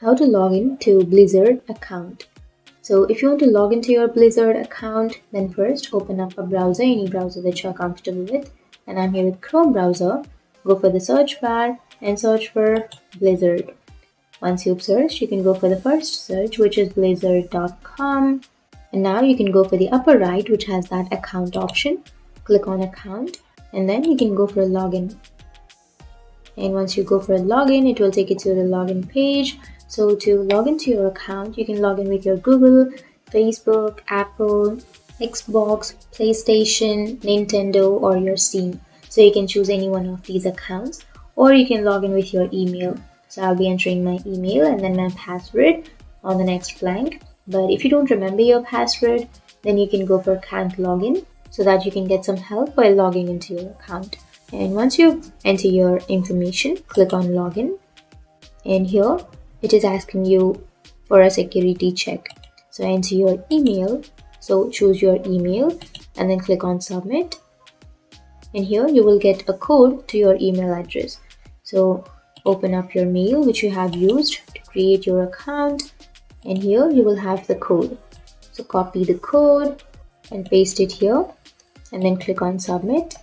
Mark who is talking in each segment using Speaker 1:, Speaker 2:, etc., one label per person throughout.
Speaker 1: how to log in to Blizzard account. So if you want to log into your Blizzard account, then first open up a browser, any browser that you're comfortable with. And I'm here with Chrome browser. Go for the search bar and search for Blizzard. Once you've searched, you can go for the first search, which is blizzard.com. And now you can go for the upper right, which has that account option. Click on account and then you can go for login. And once you go for a login, it will take you to the login page. So to log into your account, you can log in with your Google, Facebook, Apple, Xbox, PlayStation, Nintendo, or your Steam. So you can choose any one of these accounts, or you can log in with your email. So I'll be entering my email and then my password on the next blank. But if you don't remember your password, then you can go for can't login so that you can get some help while logging into your account. And once you enter your information, click on login. And here it is asking you for a security check. So enter your email. So choose your email and then click on submit. And here you will get a code to your email address. So open up your mail which you have used to create your account. And here you will have the code. So copy the code and paste it here and then click on submit.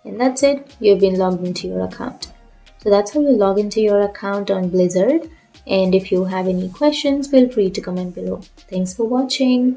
Speaker 1: And that's it, you've been logged into your account. So that's how you log into your account on Blizzard. And if you have any questions, feel free to comment below. Thanks for watching.